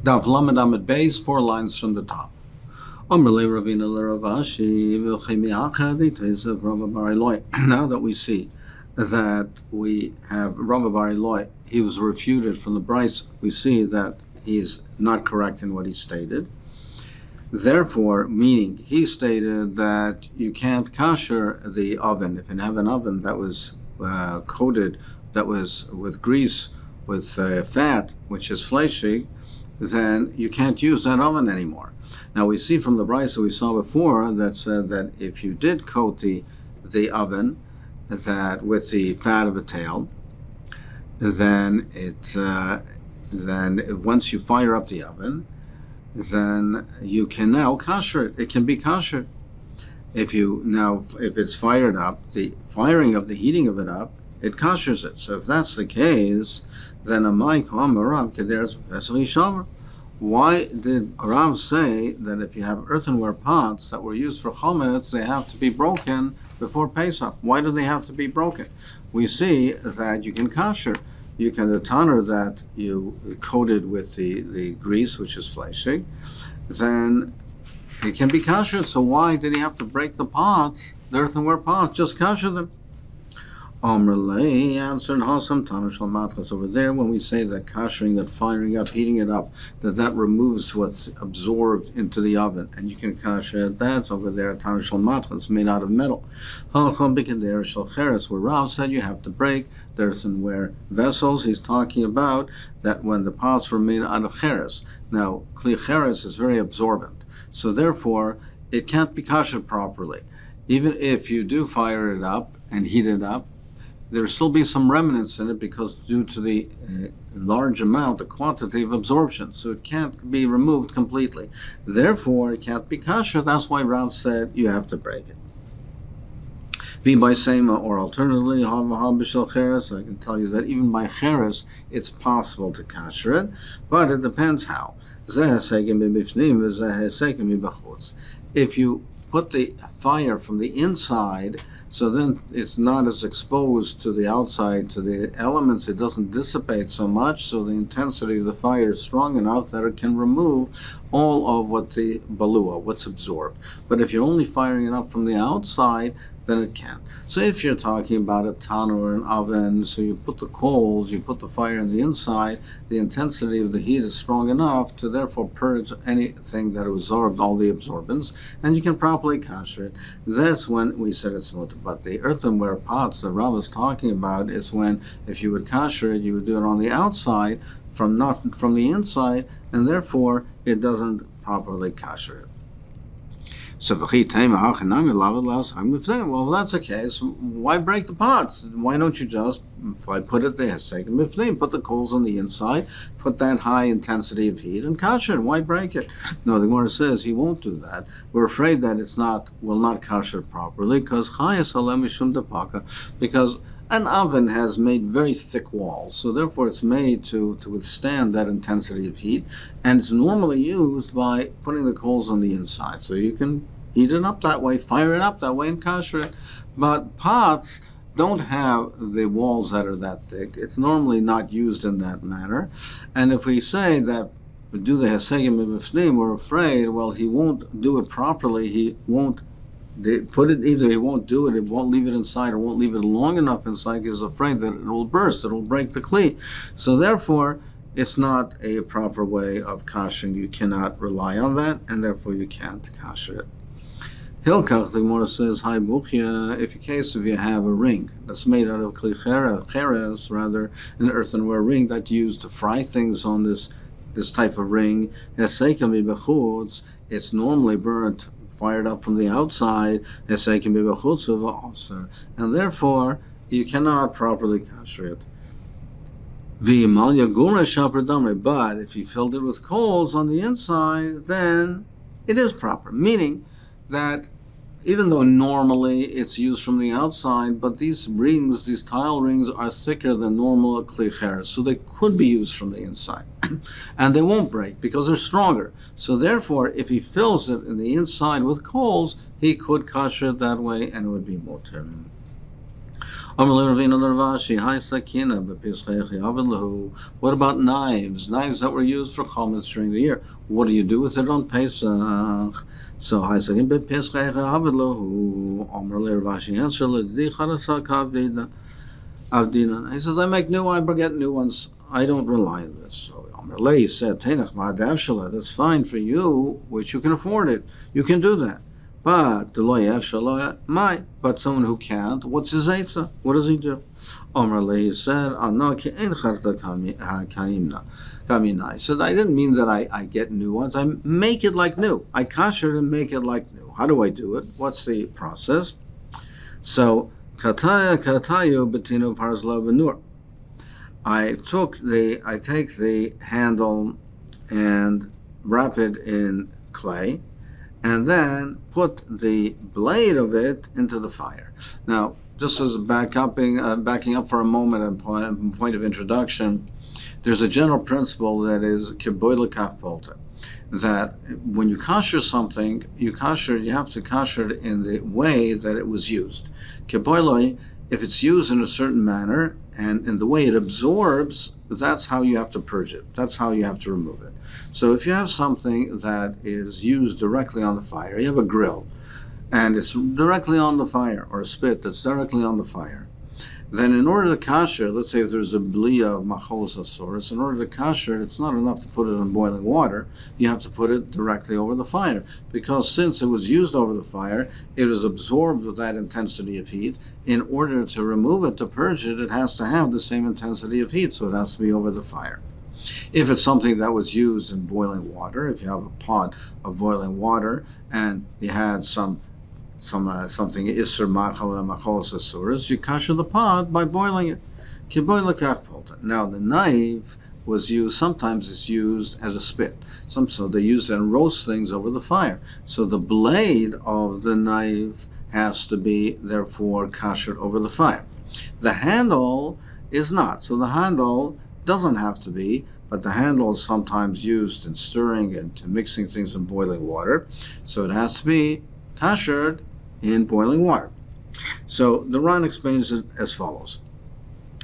Daf Lamed Amid Beis, 4 lines from the top. Now that we see that we have Rava Bar Eloi, he was refuted from the Bryce, we see that he's not correct in what he stated. Therefore, meaning he stated that you can't kosher the oven. If you have an oven that was coated, that was with grease, with fat, which is fleshy, then you can't use that oven anymore. Now we see from the Bryce that we saw before that said that if you did coat the oven that with the fat of a tail, then once you fire up the oven, then you can now kosher it. It can be kosher. If it's fired up, the firing of the heating of it up, it koshers it. So if that's the case, then why did Rav say that if you have earthenware pots that were used for chometz, they have to be broken before Pesach? Why do they have to be broken? We see that you can kosher. You can, the tanner that you coated with the grease, which is fleshy, then it can be kosher. So why did he have to break the pots, the earthenware pots? Just kosher them. Amrlei answered Hasam Tanner Shal Matras over there when we say that koshering, that firing up, heating it up, that removes what's absorbed into the oven, and you can kosher it. That's over there Tanner Shal Matras, made out of metal. Halacham B'Keder Shal Cheres, where Rav said you have to break the earthenware vessels. He's talking about that when the pots were made out of cheres. Now, kli cheres is very absorbent, so therefore it can't be kosher properly. Even if you do fire it up and heat it up, there'll still be some remnants in it because due to the large amount, the quantity of absorption, so it can't be removed completely. Therefore, it can't be kosher. That's why Rav said you have to break it. Be by sema, or alternatively, cheres. I can tell you that even by cheres, it's possible to kosher it, but it depends how. If you put the fire from the inside, so then it's not as exposed to the outside, to the elements, it doesn't dissipate so much, so the intensity of the fire is strong enough that it can remove all of what's absorbed. But if you're only firing it up from the outside, then it can't. So if you're talking about a tanner or an oven, so you put the coals, you put the fire on the inside, the intensity of the heat is strong enough to therefore purge anything that absorbed, all the absorbents, and you can properly kosher it. That's when we said it's mutter. But the earthenware pots that Rav is talking about is when, if you would kosher it, you would do it on the outside, not from the inside, and therefore it doesn't properly kosher it. So, well, if that's the case, why break the pots? Why don't you just, if I put it there, put the coals on the inside, put that high intensity of heat, and kosher it? Why break it? No, the Gemara says he won't do that. We're afraid that will not kosher properly, because an oven has made very thick walls, so therefore it's made to withstand that intensity of heat, and it's normally used by putting the coals on the inside. So you can heat it up that way, fire it up that way, and kosher it. But pots don't have the walls that are that thick. It's normally not used in that manner. And if we say that we do the Hesegim B'Fnim, we're afraid, well, he won't do it properly, he won't put it, either he won't do it, it won't leave it inside, or won't leave it long enough inside, because he's afraid that it will burst, it will break the kli. So therefore, it's not a proper way of koshering. You cannot rely on that, and therefore you can't kosher it. Hilkach, the Gemara says, Hi Buchya, if you have a ring that's made out of kli cheres, rather an earthenware ring that's used to fry things on this type of ring, it's normally burnt, fired up from the outside, and therefore you cannot properly kosher it. But if you filled it with coals on the inside, then it is proper. Meaning that even though normally it's used from the outside, but these rings, these tile rings, are thicker than normal kli cheres, so they could be used from the inside. And they won't break because they're stronger. So therefore, if he fills it in the inside with coals, he could kosher it that way, and it would be mutter. What about knives? Knives that were used for chametz during the year. What do you do with it on Pesach? So he says, I make new, I get new ones. I don't rely on this. So Amalei said, that's fine for you, which you can afford it. You can do that. But but someone who can't, what's his eitzah? What does he do? Amalei said, he said, I didn't mean that I get new ones. I make it like new. I kasher and make it like new. How do I do it? What's the process? So Katayu betinu parzla v'nur. I take the handle and wrap it in clay, and then put the blade of it into the fire. Now, just as backing up for a moment and point of introduction, there's a general principle that is kiboy l'kach polta, that when you kasher something, you have to kasher it in the way that it was used. Kiboy, if it's used in a certain manner and in the way it absorbs, that's how you have to purge it. That's how you have to remove it. So if you have something that is used directly on the fire, you have a grill, and it's directly on the fire, or a spit that's directly on the fire, then in order to kasher, let's say if there's a bliya of macholos asoros, in order to kasher, it's not enough to put it in boiling water. You have to put it directly over the fire, because since it was used over the fire, it is absorbed with that intensity of heat. In order to remove it, to purge it, it has to have the same intensity of heat, so it has to be over the fire. If it's something that was used in boiling water, if you have a pot of boiling water and you had something isser macholos asoros, you kasher the pot by boiling it. Now the knife was used. Sometimes it's used as a spit. So they use it and roast things over the fire. So the blade of the knife has to be therefore kasher over the fire. The handle is not. So the handle doesn't have to be, but the handle is sometimes used in stirring and mixing things in boiling water. So it has to be kashered in boiling water. So the Ran explains it as follows.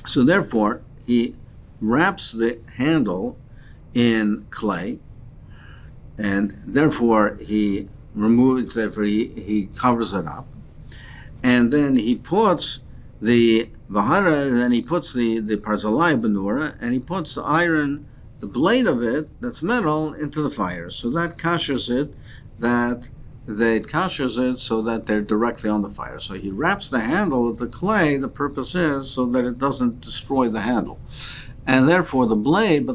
So therefore, he wraps the handle in clay, and therefore he covers it up, and then he puts the vahara, then he puts the parzalai benura, and he puts the iron, the blade of it, that's metal, into the fire. So that kashers it, so that they're directly on the fire. So he wraps the handle with the clay. The purpose is so that it doesn't destroy the handle. And therefore the blade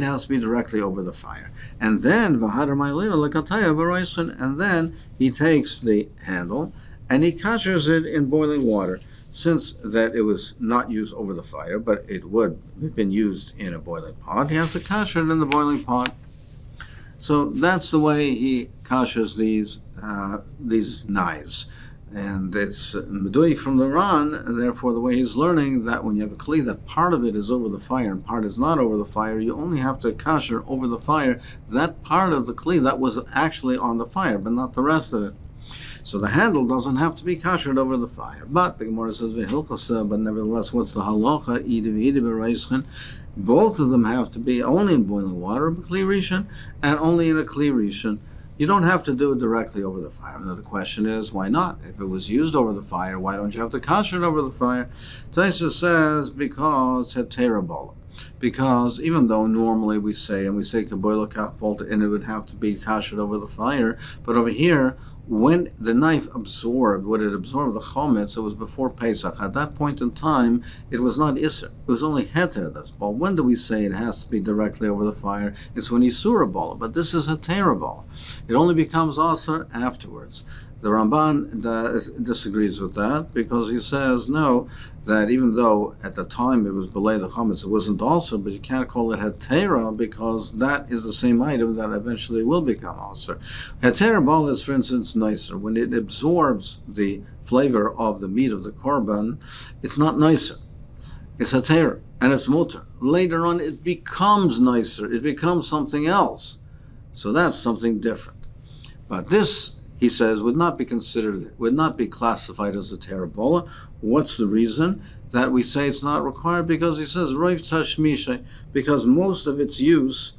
has to be directly over the fire. And then and then he takes the handle and he kashers it in boiling water. Since that it was not used over the fire, but it would have been used in a boiling pot, he has to kasher it in the boiling pot. So that's the way he kashers these knives. And it's meduik from the Ran, and therefore the way he's learning that when you have a kli that part of it is over the fire and part is not over the fire, you only have to kasher over the fire that part of the kli that was actually on the fire, but not the rest of it. So the handle doesn't have to be kashered over the fire. But the Gemara says, but nevertheless, what's the halacha? Both of them have to be only in boiling water, kli rishon, and only in a kli rishon. You don't have to do it directly over the fire. Now the question is, why not? If it was used over the fire, why don't you have to kasher it over the fire? Taisa says, because heterabala. Because even though normally we say kaboy l'kach polta, and it would have to be kashered over the fire, but over here, when the knife absorbed the chometz, it was before Pesach. At that point in time, it was not iser. It was only heter. That's ball. When do we say it has to be directly over the fire? It's when you surah ball. But this is heter ball. It only becomes aser afterwards. The Ramban disagrees with that because he says no, that even though at the time it was belay the chametz, it wasn't also, but you can't call it hetera because that is the same item that eventually will become also. Hetera bal is, for instance, nicer. When it absorbs the flavor of the meat of the korban, it's not nicer. It's hetera, and it's mutar. Later on, it becomes nicer. It becomes something else. So that's something different. But this he says, would not be considered, would not be classified as a terabola. What's the reason that we say it's not required? Because he says, Roiv Tashmisha, because most of its use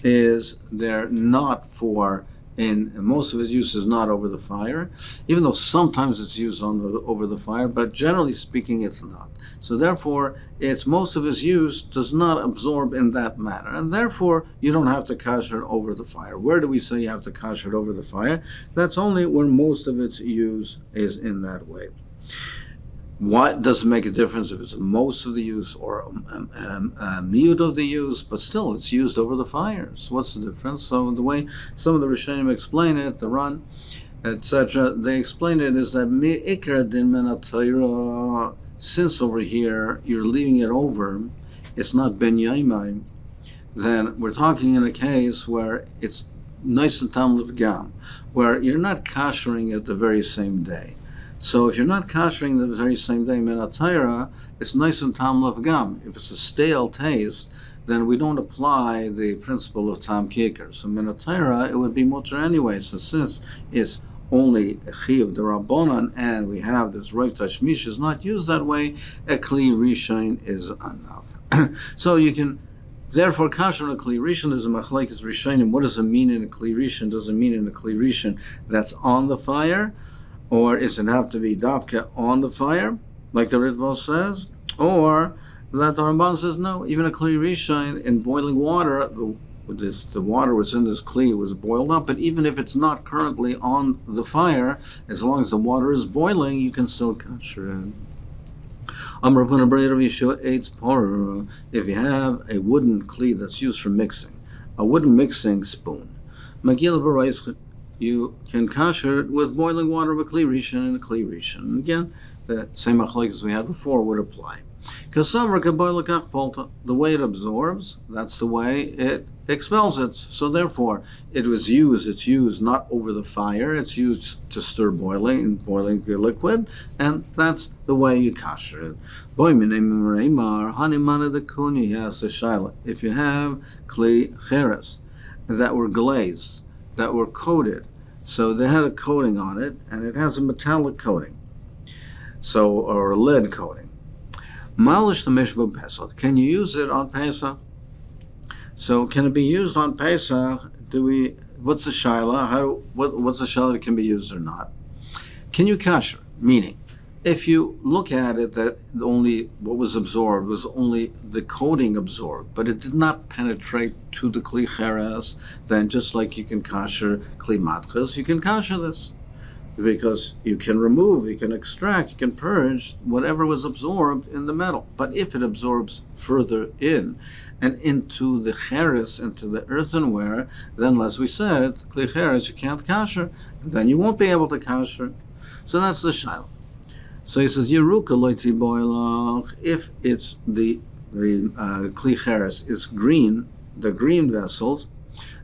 is they're not for, in most of its use is not over the fire, even though sometimes it's used over the fire, but generally speaking it's not. So therefore, its most of its use does not absorb in that manner, and therefore you don't have to kasher it over the fire. Where do we say you have to kasher it over the fire? That's only where most of its use is in that way. Why does it make a difference if it's most of the use or mute of the use? But still, it's used over the fires. What's the difference? So the way some of the Rishonim explain it, the Ran, etc., they explain it is that mi'ikra din min ha'Torah, since over here you're leaving it over, it's not ben yaimai, then we're talking in a case where it's nice and tam l'vgam, where you're not kashering it the very same day. So if you're not kashering the very same day, min ha'Torah, it's nice and tam l'vgam. If it's a stale taste, then we don't apply the principle of tam kikar. So min ha'Torah, it would be mutter anyway. So since it's only a chiyuv d'Rabbanan, and we have this roiv tashmish is not used that way, a kli rishon is enough. So you can, therefore, kasher a kli rishon is a machlekes rishonim. What does it mean in a kli rishon? Does it mean in a kli rishon that's on the fire? Or does it have to be dafka on the fire, like the Ritva says? Or that the Ramban says, no, even a kli rishon in boiling water, the water was in this kli, was boiled up, but even if it's not currently on the fire, as long as the water is boiling, you can still kasher it. If you have a wooden kli that's used for mixing, a wooden mixing spoon, you can kasher it with boiling water of a kli rishon and a kli rishon. And again, the same machlekes we had before would apply. The way it absorbs, that's the way it expels it. So therefore, it's used not over the fire, it's used to stir boiling the liquid, and that's the way you kasher it. If you have kli cheres that were glazed, that were coated, so they had a coating on it, and it has a metallic coating, or a lead coating. Malish the mishba Pesach. Can you use it on Pesach? So can it be used on Pesach? What's the shaila? What's the shaila that can be used or not? Can you kasher? Meaning, if you look at it, that only what was absorbed was only the coating absorbed, but it did not penetrate to the kli cheres, then just like you can kasher kli matches, you can kasher this. Because you can remove, you can extract, you can purge whatever was absorbed in the metal. But if it absorbs further in and into the cheres, into the earthenware, then as we said, kli cheres, you can't kasher, then you won't be able to kasher. So that's the shaila. So he says, Yeruka loiti boilach, if it's the kli cheres is green, the green vessels,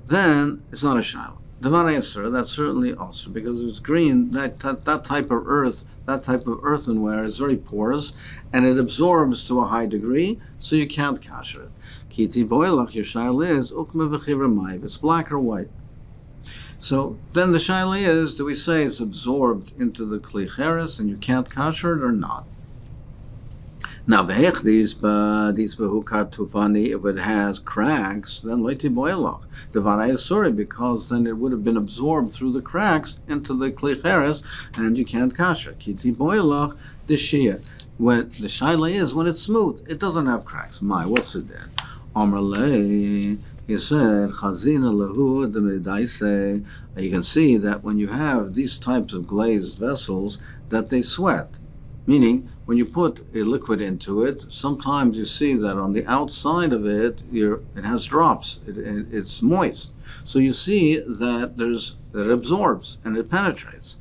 then it's not a shaila. Devar Eser, that's certainly also because it's green. That type of earth, that type of earthenware is very porous, and it absorbs to a high degree, so you can't kasher it. Kiti boilach, your shaila is ukme v'chivra maiv. It's black or white. So then the shaila is: do we say it's absorbed into the kli cheres and you can't kasher it or not? Now, if it has cracks, then loiti boilach, devar Eser, because then it would have been absorbed through the cracks into the kli cheres, and you can't kasher. Kiti boilach deshia. When the shaila is when it's smooth, it doesn't have cracks. What's it then? Amrlei, he said, chazina lehu demidaise. You can see that when you have these types of glazed vessels, that they sweat. Meaning, when you put a liquid into it, sometimes you see that on the outside of it, it has drops. It's moist. So you see that it absorbs and it penetrates.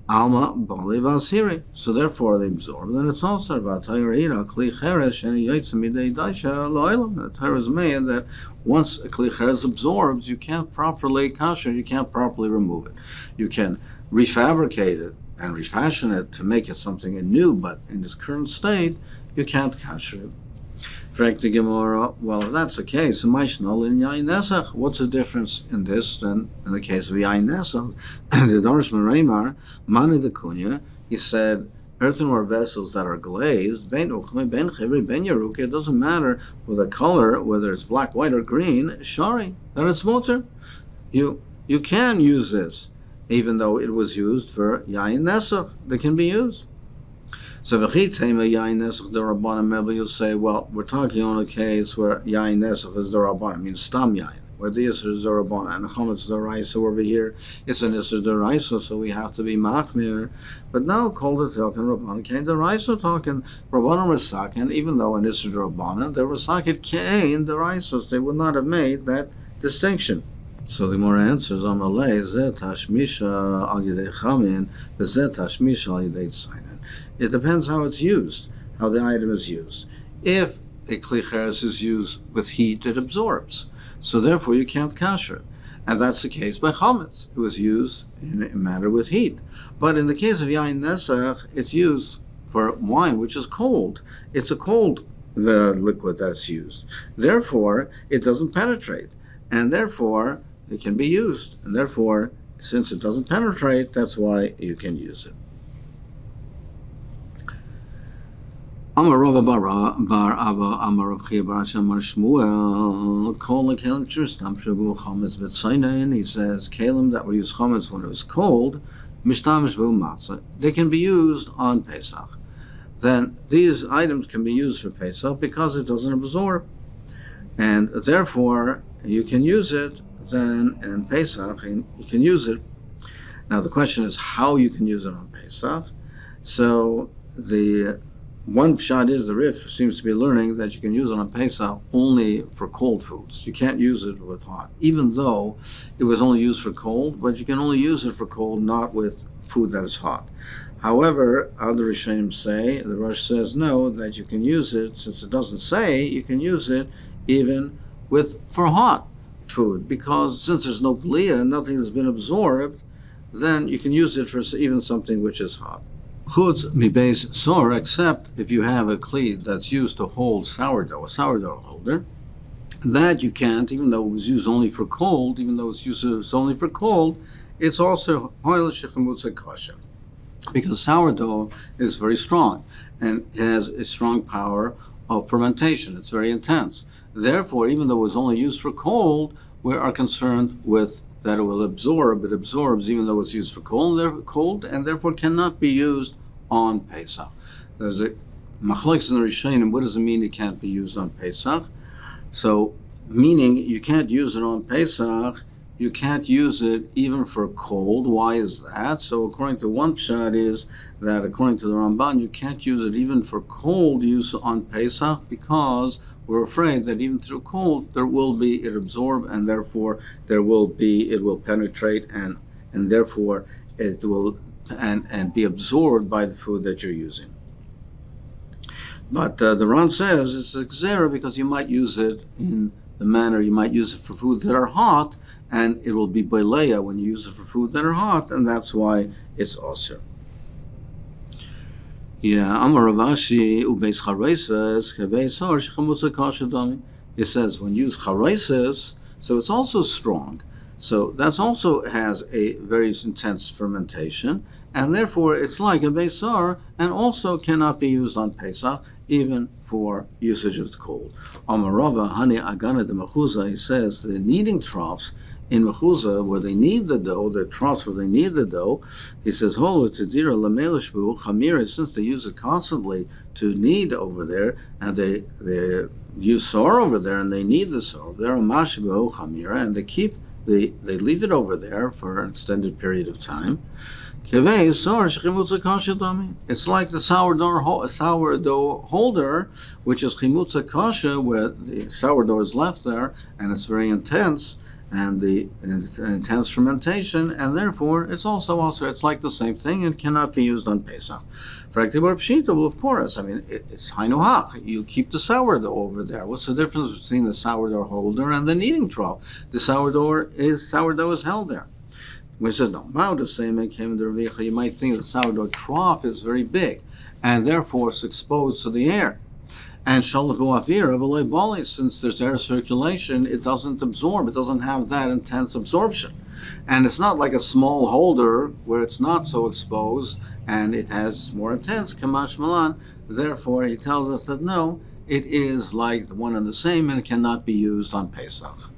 Alma bali vashiri. So therefore they absorb. Then it's also about kli cheres and midei daisha lo'ilam. The Torah is made that once a kli cheres absorbs, you can't properly kasher, you can't properly remove it. You can refabricate it and refashion it to make it something new, but in its current state, you can't kasher it. Fragt the Gemara, well, if that's the case, what's the difference in this than in the case of Yain Nesach? The Dorish Mereimar, Mani de Kunya, he said, earthenware vessels that are glazed, it doesn't matter with the color, whether it's black, white, or green, shari, that it's mutter. You can use this, even though it was used for Yain Nesach, that can be used. So maybe you'll say, well, we're talking on a case where Yain Nesach is the Rabban, means Stam Yain, where the Isser is the Rabban, and Chometz the Raisa over here, it's an Isser the Raisa, so we have to be Machmir. But now, called the Talkin Rabban, came the Raisa talking, Rabban Rasakin, even though an Isser the Rabban, the Rasakin came the Raisas, they would not have made that distinction. So the more answers, Amalei, Zet Hashmisha al Yidei Chamin, Zet Hashmisha al Yidei Tzainin. It depends how it's used, how the item is used. If a Kli Cheres is used with heat, it absorbs. So therefore you can't kasher it. And that's the case by Chometz. It was used in a matter with heat. But in the case of Yain Nesach, it's used for wine, which is cold. It's a cold the liquid that's used. Therefore, it doesn't penetrate. And therefore, it can be used. And therefore, since it doesn't penetrate, that's why you can use it. Amar Rava bar Abba, Amar Rav Chia bar Asher, Amar Shmuel, Kol Kelim Shustam Shavu Chometz B'Tzayin. He says Kelim that were used Chometz when it was cold, Mishtamish B'u Matzah. They can be used on Pesach. Then these items can be used for Pesach because it doesn't absorb, and therefore you can use it. Then in Pesach, and you can use it. Now the question is how you can use it on Pesach. So the one shot is the Rif seems to be learning that you can use it on Pesach only for cold foods. You can't use it with hot, even though it was only used for cold, but you can only use it for cold, not with food that is hot. However, other Rishonim say, the Rosh says no, that you can use it, since it doesn't say, you can use it even for hot food, because since there's no glia, nothing has been absorbed, then you can use it for even something which is hot. Chutz mibes sor, except if you have a kli that's used to hold sourdough, a sourdough holder, that you can't, even though it was used only for cold, it's also hoil shechemutza kosher, because sourdough is very strong and has a strong power of fermentation. It's very intense. Therefore, even though it was only used for cold, we are concerned with that it will absorb. It absorbs even though it's used for cold, and therefore cannot be used on Pesach. There's a machlokes in the Rishonim. What does it mean it can't be used on Pesach? So, meaning you can't use it on Pesach, you can't use it even for cold. Why is that? So according to one pshat is that according to the Ramban, you can't use it even for cold use on Pesach because we're afraid that even through cold it absorb, and therefore it will penetrate and therefore it will and be absorbed by the food that you're using. But the Ran says it's a gzera because you might use it in the manner you might use it for foods that are hot, and it will be beleya when you use it for food that are hot, and that's why it's osir. Yeah, Amar Ravashi ubeis chareses keveisor shechamutza kasher dami. It says when you use chareses, so it's also strong. So that also has a very intense fermentation, and therefore it's like a beisar, and also cannot be used on Pesach, even for usage of the cold. Amar Rava hani agana de mechuzah. He says the kneading troughs in mechuzah where they knead the dough, the troughs where they knead the dough, he says, since they use it constantly to knead over there, and they use sor over there, and they knead the sor over there, and they leave it over there for an extended period of time. It's like the sourdough holder, which is chimutza kasha, where the sourdough is left there, and it's very intense, and the intense fermentation, and therefore it's it's like the same thing and cannot be used on Pesach. Well, of course, I mean it's hainuhach. You keep the sourdough over there. What's the difference between the sourdough holder and the kneading trough? The sourdough is held there. We said no. Now the same came to Revicha. You might think the sourdough trough is very big, and therefore it's exposed to the air. And shalabu avira v'loy bali, since there's air circulation, it doesn't absorb. It doesn't have that intense absorption. And it's not like a small holder where it's not so exposed and it has more intense, kamash malan. Therefore, he tells us that no, it is like the one and the same and it cannot be used on Pesach.